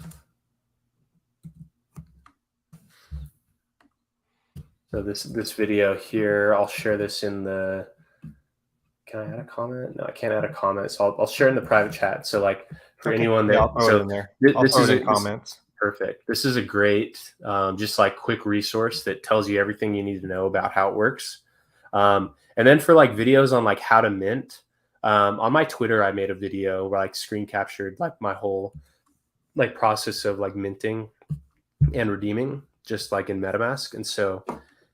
So this video here, I'll share this in the. Can I add a comment? No, I can't add a comment. So I'll share in the private chat. So like for anyone that, I'll throw it in there. This is comments. Perfect. This is a great, just like quick resource that tells you everything you need to know about how it works. And then for like videos on like how to mint, on my Twitter, I made a video where I like screen captured like my whole like process of like minting and redeeming, just like in MetaMask. And so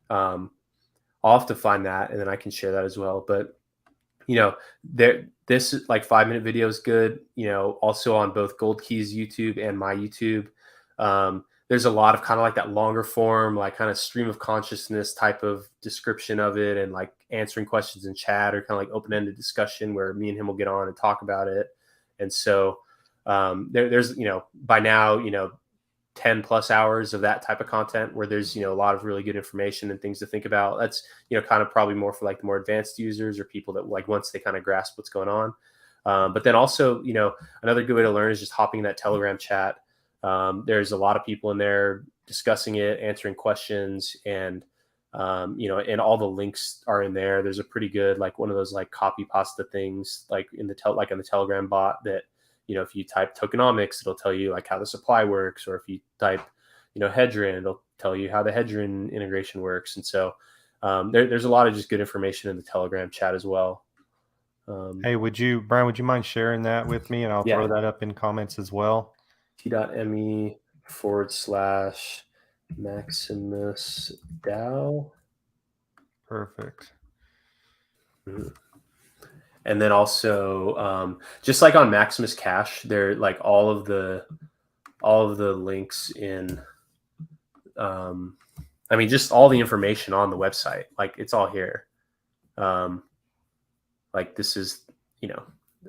I'll have to find that and then I can share that as well. But this like 5-minute video is good, also on both Gold Keys YouTube and my YouTube. There's a lot of kind of like that longer form, like kind of stream of consciousness type of description of it and like answering questions in chat or kind of like open-ended discussion where me and him will get on and talk about it. And so there's, by now, 10 plus hours of that type of content where there's, a lot of really good information and things to think about. That's, kind of probably more for like the more advanced users or people that like once they kind of grasp what's going on. But then also, another good way to learn is just hopping in that Telegram chat. There's a lot of people in there discussing it, answering questions, and and all the links are in there. There's a pretty good like one of those like copy pasta things like in the like on the Telegram bot that if you type tokenomics, it'll tell you like how the supply works, or if you type Hedron, it'll tell you how the Hedron integration works. And so there's a lot of just good information in the Telegram chat as well. Hey, Brian, would you mind sharing that with me, and I'll throw that up in comments as well. T.me/Maximus DAO. Perfect. Mm-hmm. And then also, just like on Maximus Cash, they're like all of the links in. Just all the information on the website, like it's all here. Like this is,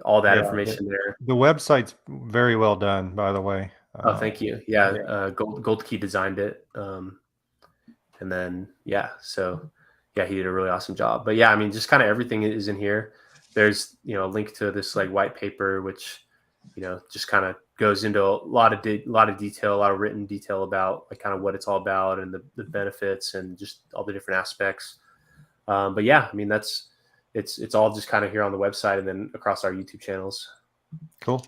all that information there. The website's very well done, by the way. Oh, thank you. Yeah. Gold Key designed it. And then, so he did a really awesome job. But just kind of everything is in here. There's, a link to this like white paper, which, just kind of goes into a lot of detail, a lot of written detail about like kind of what it's all about and the benefits and just all the different aspects. But it's all just kind of here on the website and then across our YouTube channels. Cool.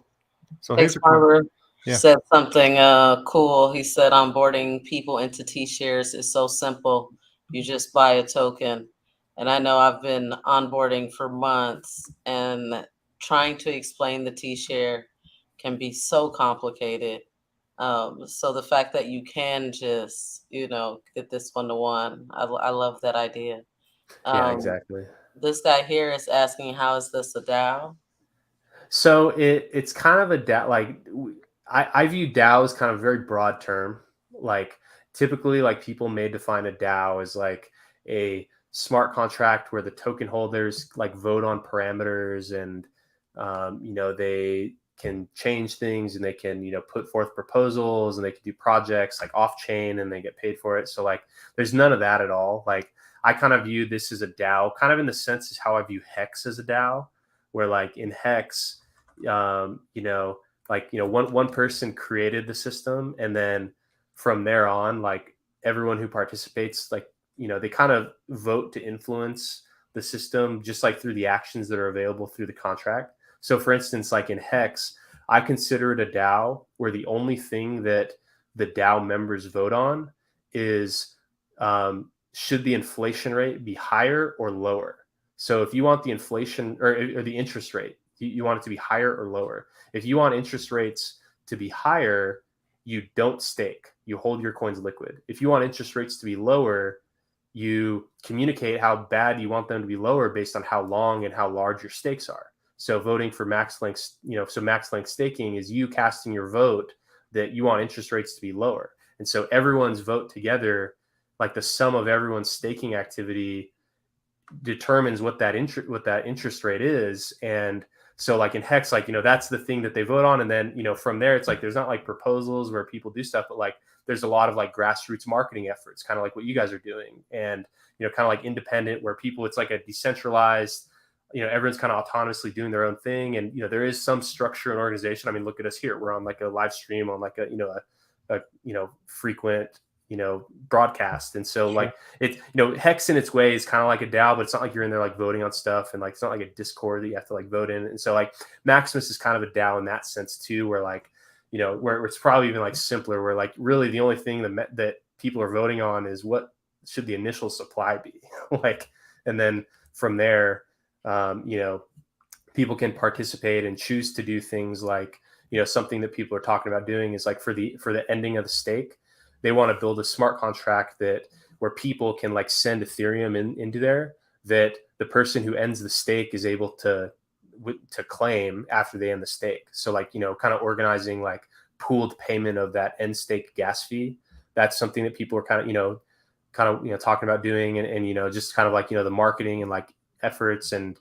So here's Farmer said something cool. He said onboarding people into T-shares is so simple. You just buy a token. And I know I've been onboarding for months, and trying to explain the T-share can be so complicated. So the fact that you can just, get this one-to-one, I love that idea. Yeah, exactly. This guy here is asking, how is this a DAO? So it's kind of a DAO. Like I view DAO as kind of a very broad term. Like typically, like people may define a DAO as like a smart contract where the token holders like vote on parameters and they can change things and they can put forth proposals and they can do projects like off chain and they get paid for it. So like there's none of that at all. Like I kind of view this as a DAO, kind of in the sense as how I view Hex as a DAO, where like in Hex, one person created the system, and then from there on, like everyone who participates, like, they kind of vote to influence the system, just like through the actions that are available through the contract. So for instance, like in Hex, I consider it a DAO where the only thing that the DAO members vote on is should the inflation rate be higher or lower. So if you want the inflation or the interest rate, you want it to be higher or lower. If you want interest rates to be higher, you don't stake. You hold your coins liquid. If you want interest rates to be lower, you communicate how bad you want them to be lower based on how long and how large your stakes are. So voting for max length, so max length staking is you casting your vote that you want interest rates to be lower. And so everyone's vote together, like the sum of everyone's staking activity, determines what that interest rate is. And so like in Hex, like, that's the thing that they vote on. And then, from there, it's like, there's not like proposals where people do stuff, but like, there's a lot of like grassroots marketing efforts, kind of like what you guys are doing. And, kind of like independent, where people, it's like a decentralized, everyone's kind of autonomously doing their own thing. And, there is some structure and organization. I mean, look at us here. We're on like a live stream on like a frequent, broadcast. And so like it's, Hex in its way is kind of like a DAO, but it's not like you're in there like voting on stuff, and like it's not like a Discord that you have to like vote in. And so like Maximus is kind of a DAO in that sense too, where like, where it's probably even like simpler, where like really the only thing that people are voting on is what should the initial supply be. Like, and then from there, people can participate and choose to do things like, something that people are talking about doing is like for the ending of the stake, they want to build a smart contract where people can like send Ethereum into there, that the person who ends the stake is able to claim after they end the stake. So like, kind of organizing like pooled payment of that end stake gas fee. That's something that people are kind of talking about doing, and just kind of like, the marketing and like efforts, and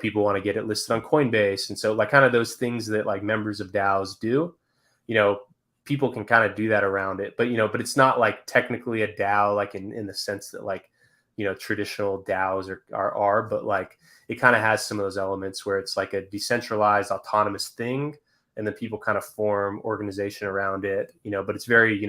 people want to get it listed on Coinbase. And so like kind of those things that like members of DAOs do, people can kind of do that around it, but it's not like technically a DAO, like in the sense that like, traditional DAOs are, but like it kind of has some of those elements where it's like a decentralized autonomous thing, and then people kind of form organization around it, but it's very,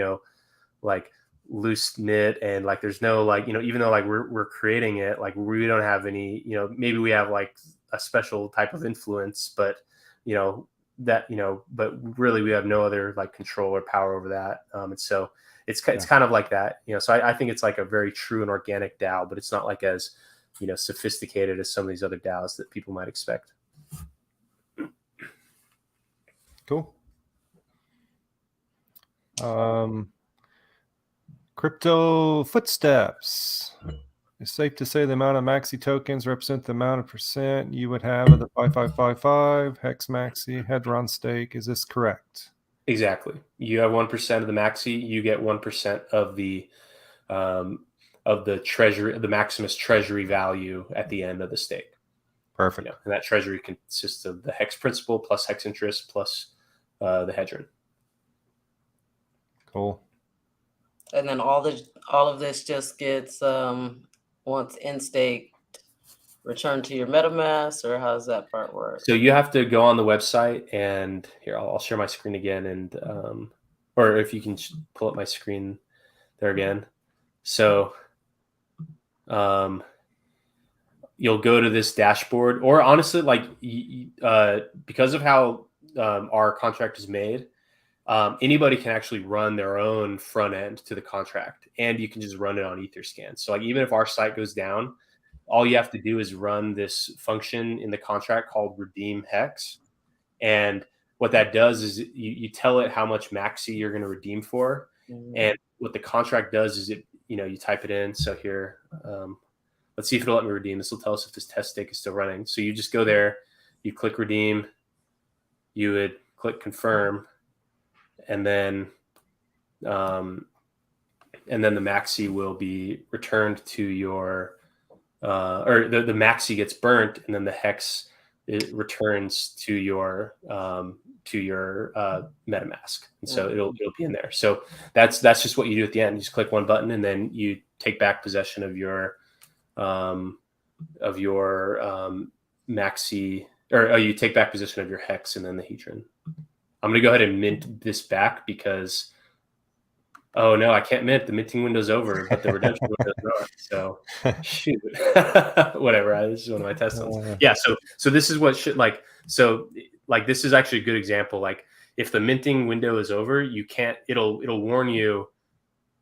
like loose knit, and like there's no like, even though like we're creating it, like we don't have any, maybe we have like a special type of influence, but but really we have no other like control or power over that. And so it's kind of like that, so I think it's like a very true and organic DAO, but it's not like as, sophisticated as some of these other DAOs that people might expect. Cool. Crypto footsteps. It's safe to say the amount of Maxi tokens represent the amount of percent you would have of the 5555 Hex Maxi Hedron stake. Is this correct? Exactly. You have 1% of the Maxi. You get 1% of the treasury, the Maximus treasury value at the end of the stake. Perfect. And that treasury consists of the Hex principal plus Hex interest plus the Hedron. Cool. And then all of this just gets once in stake returned to your MetaMask, or how does that part work? So you have to go on the website, and here I'll share my screen again, and or if you can pull up my screen there again. So you'll go to this dashboard, or honestly, like because of how our contract is made, anybody can actually run their own front end to the contract, and you can just run it on Etherscan. So like even if our site goes down, all you have to do is run this function in the contract called redeem hex. And what that does is you tell it how much Maxi you're going to redeem for. Mm-hmm. And what the contract does is you type it in. So here, let's see if it'll let me redeem. This will tell us if this test stake is still running. So you just go there, you click redeem, you would click confirm, and then the Maxi will be returned to your, or the Maxi gets burnt, and then the Hex returns to your MetaMask, and so it'll be in there. So that's just what you do at the end. You just click one button, and then you take back possession of your of your maxi, or you take back position of your hex and then the hedron. I'm going to go ahead and mint this back because, oh no, I can't mint. The minting window's over, but the redemption window's not. So shoot, whatever. This is one of my test ones. Yeah. So this is what should like. So like this is actually a good example. Like if the minting window is over, you can't. It'll warn you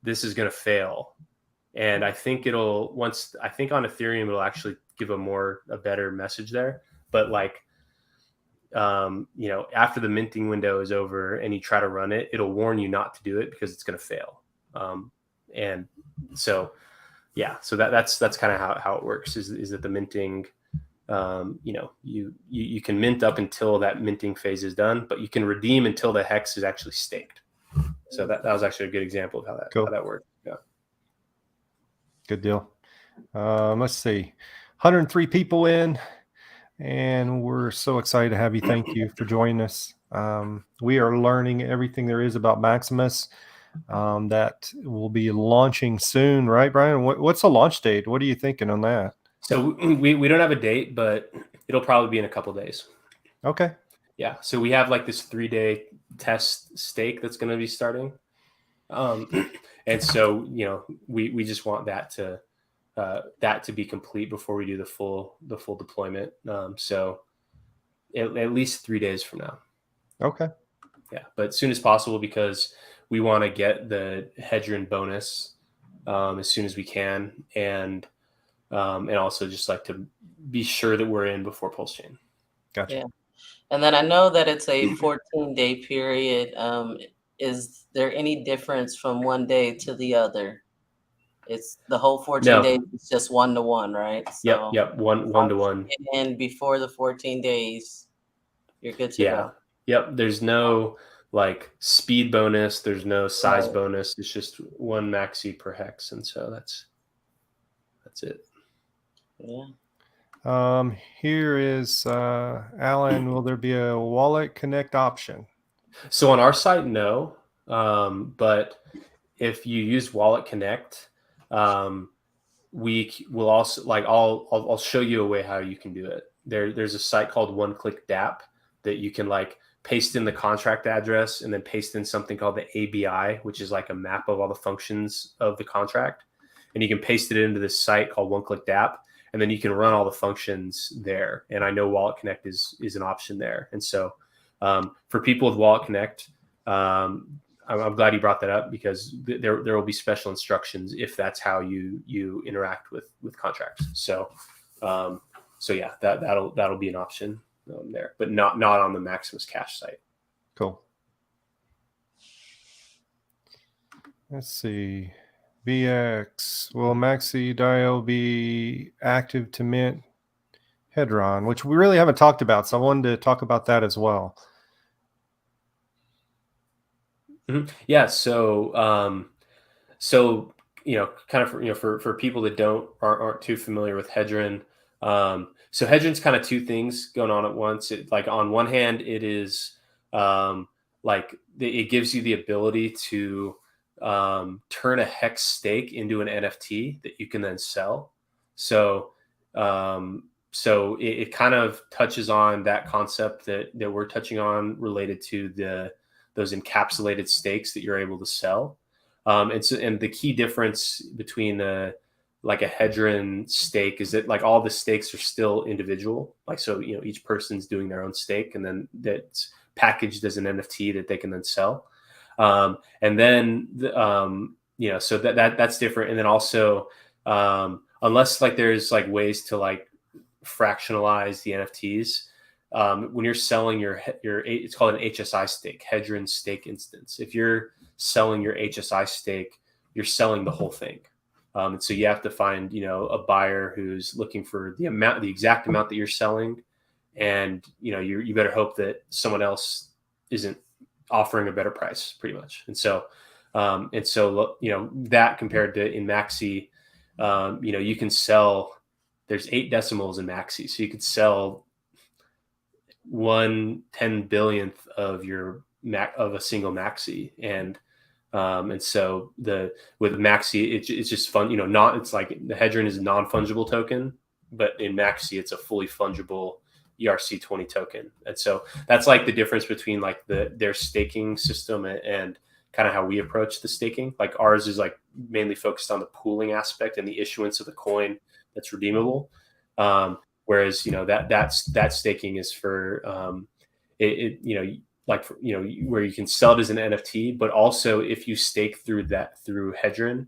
this is going to fail. And I think I think on Ethereum, it'll actually give a better message there. But like, after the minting window is over and you try to run it, it'll warn you not to do it because it's going to fail. And so, yeah, so that's kind of how it works is that the minting, you can mint up until that minting phase is done, but you can redeem until the hex is actually staked. So that was actually a good example of how that worked. Yeah. Good deal. Let's see, 103 people in, and we're so excited to have you. Thank you for joining us. We are learning everything there is about Maximus. That will be launching soon, right, Brian? What's the launch date? What are you thinking on that? So we don't have a date, but it'll probably be in a couple of days. Okay. Yeah. So we have like this 3-day test stake that's going to be starting. And so, we just want that to be complete before we do the full deployment. So at least 3 days from now. Okay. Yeah. But as soon as possible, because we want to get the Hedron bonus, as soon as we can. And also just like to be sure that we're in before Pulse Chain. Gotcha. Yeah. And then I know that it's a 14-day period. Is there any difference from one day to the other? It's the whole 14 days. It's just 1-to-1, right? So yep. One to one. And before the 14 days, you're good to go. Yep. There's no like speed bonus. There's no size bonus. It's just one maxi per hex, and so that's it. Yeah. Here is Alan. Will there be a wallet connect option? So on our site, no. But if you use Wallet Connect, we will also like I'll show you a way how you can do it. There's a site called One Click DApp that you can like paste in the contract address and then paste in something called the ABI, which is like a map of all the functions of the contract, and you can paste it into this site called One Click DApp, and then you can run all the functions there. And I know Wallet Connect is an option there, and so for people with Wallet Connect, I'm glad you brought that up because there will be special instructions if that's how you interact with contracts. So yeah, that'll be an option there, but not on the Maximus Cash site. Cool. Let's see. BX, will Maxi Dio be active to mint Hedron, which we really haven't talked about, so I wanted to talk about that as well. Mm-hmm. Yeah. So, kind of for people that aren't too familiar with Hedron, so Hedron's kind of two things going on at once. Like on one hand, it is it gives you the ability to turn a hex stake into an NFT that you can then sell. So it kind of touches on that concept that we're touching on related to those encapsulated stakes that you're able to sell. And the key difference between a Hedron stake is that like all the stakes are still individual. Like, so, each person's doing their own stake, and then that's packaged as an NFT that they can then sell. And then, so that's different. And then also, unless like there's like ways to like fractionalize the NFTs, when you're selling your it's called an HSI stake, Hedron stake instance. If you're selling your HSI stake, you're selling the whole thing. And so you have to find, a buyer who's looking for the exact amount that you're selling. And, you better hope that someone else isn't offering a better price, pretty much. And so that compared to in Maxi, you can sell, there's 8 decimals in Maxi. So you could sell 1/10 billionth of a single Maxi. And And so with Maxi, it's just fun, it's like the Hedron is a non-fungible token, but in Maxi, it's a fully fungible ERC20 token. And so that's like the difference between like their staking system and kind of how we approach the staking. Like ours is like mainly focused on the pooling aspect and the issuance of the coin that's redeemable. Whereas, that staking is for, where you can sell it as an NFT, but also if you stake through Hedron,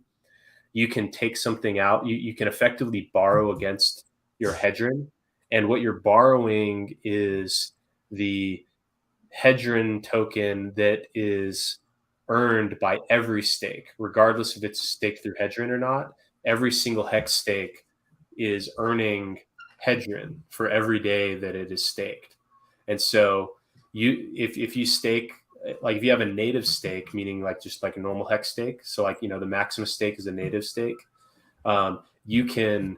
you can take something out. You can effectively borrow against your Hedron. And what you're borrowing is the Hedron token that is earned by every stake, regardless if it's staked through Hedron or not. Every single HEX stake is earning Hedron for every day that it is staked. And so if you stake, like if you have a native stake, meaning like just like a normal HEX stake, so like the Maximus stake is a native stake, you can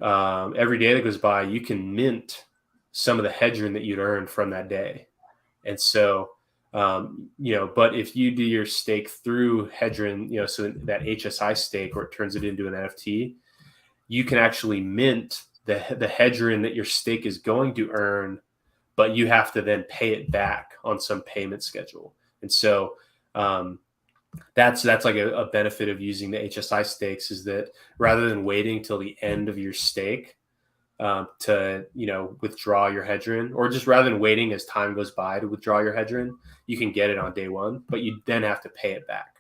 every day that goes by, you can mint some of the Hedron that you'd earned from that day. And so but if you do your stake through Hedron, so that HSI stake, or it turns it into an NFT, you can actually mint the Hedron that your stake is going to earn, but you have to then pay it back on some payment schedule. And so that's like a benefit of using the HSI stakes, is that rather than waiting till the end of your stake to withdraw your Hedron, or just rather than waiting as time goes by to withdraw your Hedron, you can get it on day one, but you then have to pay it back.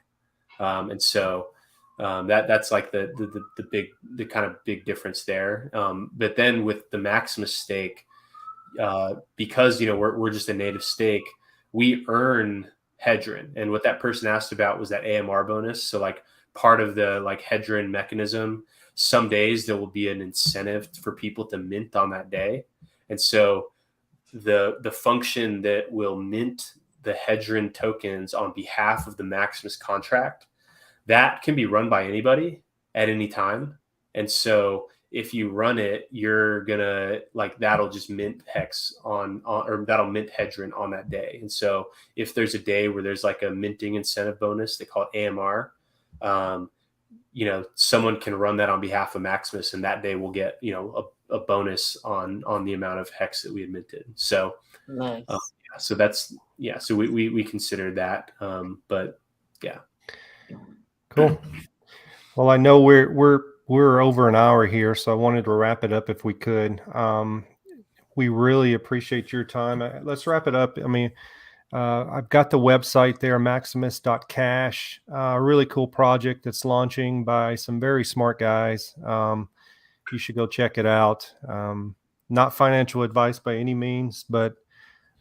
And so that's like the kind of big difference there. But then with the Maximus stake, because we're just a native stake, we earn Hedron. And what that person asked about was that AMR bonus. So like part of the like Hedron mechanism, some days there will be an incentive for people to mint on that day. And so the function that will mint the Hedron tokens on behalf of the Maximus contract, that can be run by anybody at any time. And so if you run it, you're gonna that'll just mint HEX or that'll mint Hedron on that day. And so if there's a day where there's like a minting incentive bonus, they call it AMR, someone can run that on behalf of Maximus, and that day we'll get a bonus on the amount of HEX that we had minted. So nice. So that's so we considered that, but yeah. Cool. Well, I know we're over an hour here, so I wanted to wrap it up if we could. We really appreciate your time. Let's wrap it up. I mean, I've got the website there, maximus.cash, a really cool project that's launching by some very smart guys. You should go check it out. Not financial advice by any means, but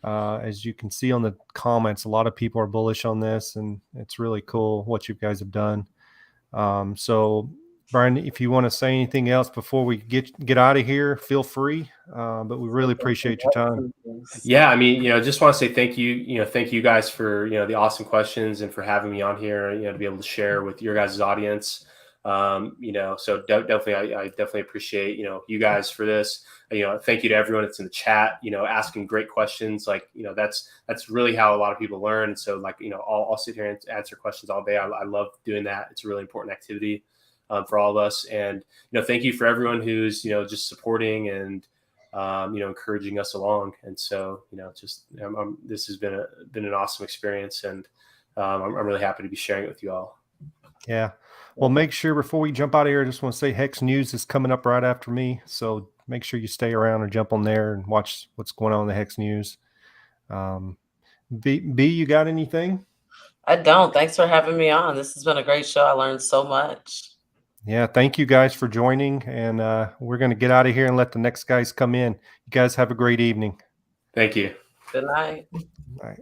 as you can see on the comments, a lot of people are bullish on this, and it's really cool what you guys have done. So Brian, if you want to say anything else before we get out of here, feel free. But we really appreciate your time. Yeah, I mean, just want to say thank you. Thank you guys for the awesome questions and for having me on here. To be able to share with your guys' audience. So definitely, I definitely appreciate you guys for this. Thank you to everyone that's in the chat. Asking great questions. That's really how a lot of people learn. And so I'll sit here and answer questions all day. I love doing that. It's a really important activity for all of us. And thank you for everyone who's just supporting and encouraging us along. And so this has been an awesome experience, and I'm really happy to be sharing it with you all. Yeah. Well, make sure before we jump out of here, I just want to say HEX News is coming up right after me. So make sure you stay around and jump on there and watch what's going on in the HEX News. B, you got anything? I don't. Thanks for having me on. This has been a great show. I learned so much. Yeah. Thank you guys for joining. And we're going to get out of here and let the next guys come in. You guys have a great evening. Thank you. Good night. All right.